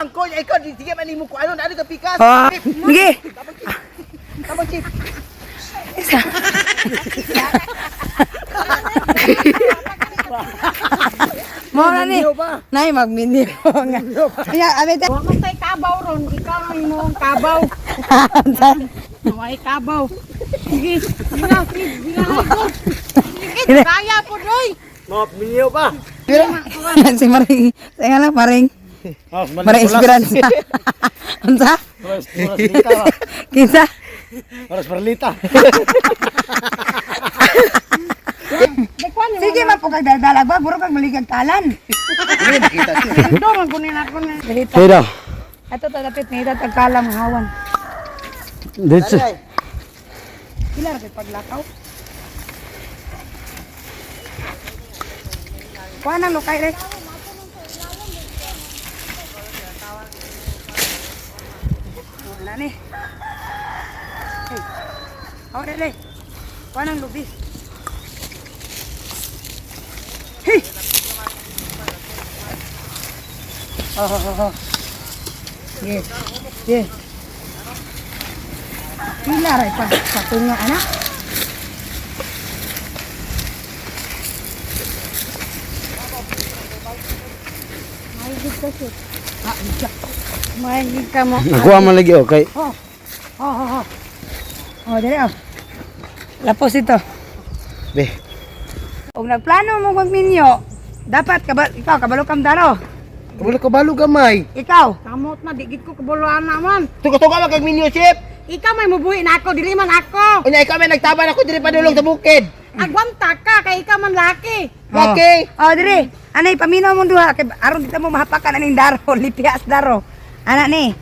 Angko, ikaw, sige man mo ko ano, nado ka pikas. Sige. Tama, Chip. Mo na ni. Nay magmini ko nga. Kaya abet. Wa man tay kabaw ron, ikaw ang imong kabaw. May kabaw. Sige, sige na ko. Sige, kaya po doy. Mo, minyo pa. Si Maring, saya lang Maring. Maring inspirasi. Unsa? Kinsa? Oras Marlita. Sige mapukay dalag ba, buro kag maligag talan. Ando man kunin ako na. Pero, Ato ta dapit ni tag kalam hawan. dito. Pila ra kay paglakaw? Kuha nang lukay re. Wala ni. Hey. Aw re. Kuha nang lubi. Hey. Oh. Yeah. Pila ra pag patunga anak. May ka mo. Nakuha man lagi okay. Dali Lapos ito. Be. Kung nagplano mo magminyo, dapat ikaw kabalo kam daro. Kabalo gamay. Ikaw. Kamot na digit ko kabuluan naman. Tuga-tuga man kag minyo, Chip. Ikaw may mubuhi na ako, dili man ako. Unya ikaw may nagtaban ako diri padulong sa bukid. Agwanta ka kay ikaw man laki. Okay. Diri. Anay paminaw mo duha kay aron dito mo mahapakan aning daro, lipias daro. Ana ni.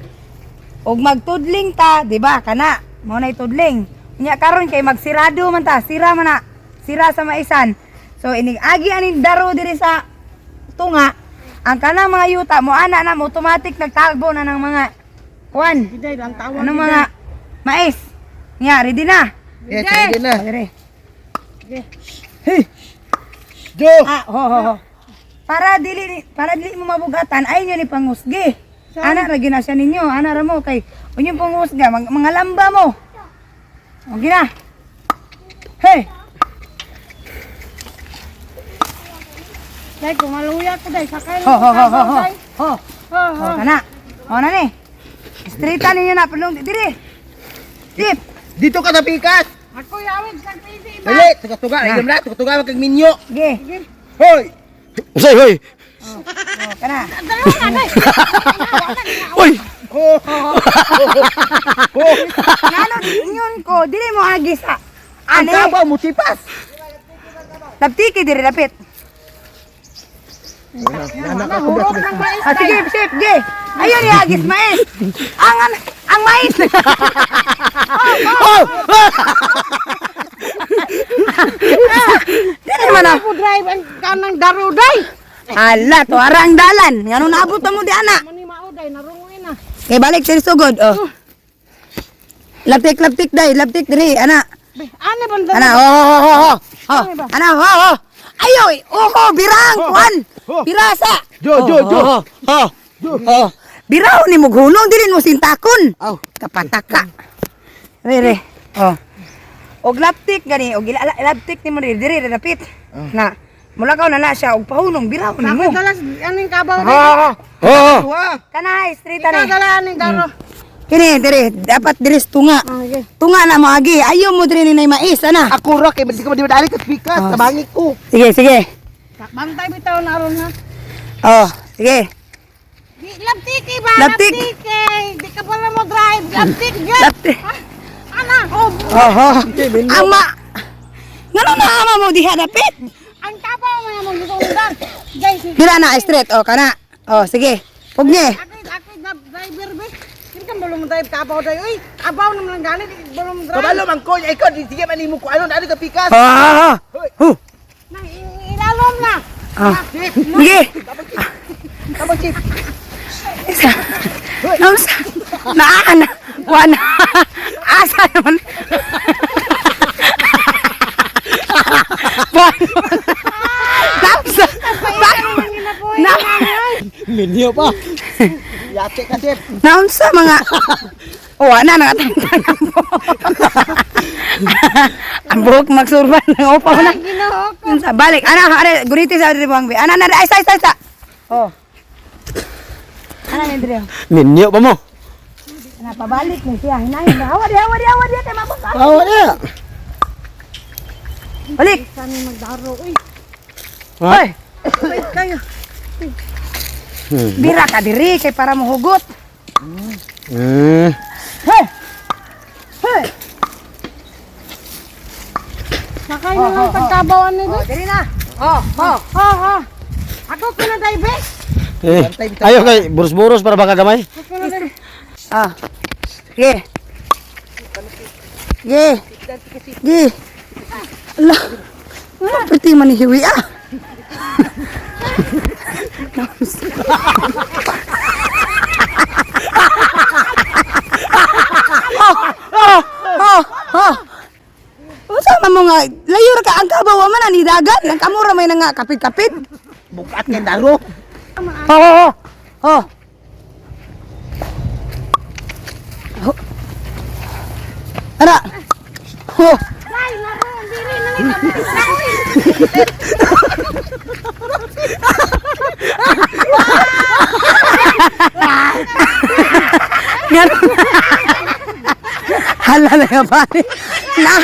Og magtudling ta, di ba? Kana, mo nay tudling. Unya karon kay magsirado man ta, sira man na. Sira sa maisan. So ining agi aning daro diri sa tunga. Ang kanang mga yuta mo ana na mo automatic nagtagbo na ng mga kuan. Hiday lang tawag. Anong mga mais? Nya, ready na. Yes, sige na. Diri. Jo. Ho. Para dili mo mabugatan ay nyo ni pangusgi. Ana ra gina siya ninyo, ana ra mo kay unyong pangusga mga lamba mo. Okay na. Hey. Dai ko maluya ko dai sakay. Ho. Kana. Na ni. Straightan ninyo na pulong diri. Tip. Dito ka sa pikas. Ako yawid sa TV ba? Dali, tuga-tuga, igam na, tuga-tuga kag minyo. Ge. Hoy. Usay, hoy. Kana. Hoy. Ngano inyon ko, dili mo agi sa. Ang tabaw mo tipas. Laptiki diri lapit. Hurot ng mais. Sige, chef, ge. Ayun ni agis mais. Ang mais. Dili man na. Ako drive ang kanang daro day. Hala, to arang dalan. Ngano naabot mo di ana? Mani mauday narunguin na. Kay balik sa sugod, oh. Laptik day, laptik diri, ana. Ano bang Ana, Ana, Ayo, birang, kuan. Birasa. Jo. Biraw ni mo gulong dili mo sintakon. Aw. Kapataka. Re. Og laptik gani, og laptik ni mo diri dapit. Na, mulakaw na siya og pahunong biraw ni mo. Ako dalas aning kabaw day. Kanay, street Ikaw ani. dala aning daro. Kini diri, dapat diri tunga. Okay. Tunga na mo agi. Ayaw mo diri ni mais ana. Ako ra kay di ko madali ka pikas, tabangi ko. Sige. Bantay bitaw na aron ha. Sige. Laptiki ba? Laptik. Di ka pala mo drive. Laptik gan. Laptik. Ana. Ama. Ngano na ama mo diha dapit? Ang kabaw mo yung magsusundan. Guys, Dira na straight kana. Sige. Pugnye. ako driver be. Hindi ka belum drive kabaw day. Uy, kabaw naman lang galit. Belum drive. Kabalo man ko, ikaw sige man mo ko ano, nado ka pikas. Nang ilalom na. Sige. Tama, Chip. Isa. Nausa. Naan. Wana. Asa naman. Nausa. Paano man ginabuhi? Minyo pa. Yate ka, Sip. Naunsa mga Oh, ana nakatangtang po. Ang buhok magsurban ng upaw na. Ginoo ko. Unsa balik ana are guriti sa diri bang be. Ana na ay sa. Oh. Ana ni diri. Ninyo pa mo. Ana pabalik ni siya. Hinahin. Hawa dia kay mabot. Awa niya. Balik. Kami magdaro. Uy. Ha? Hoy. Hoy kayo. Bira ka diri kay para mohugot. Hey. Hey. Sakay na lang pagkabawan nito. Oh, diri na. Ha. Ako kina daibe. Ayo kay buros-buros para baka gamay. Ako na daibe. Ah. Ye. Ye. Ye. Allah. Wala pati man ni hiwi ah. Usa man mo nga layo ra ka ang kabaw man ani dagat nang kamura may nga kapit-kapit. Bukat kay daro. Oh. Ara. Oh. Ay, laro, diri na lang. Hala na ya pare. Na.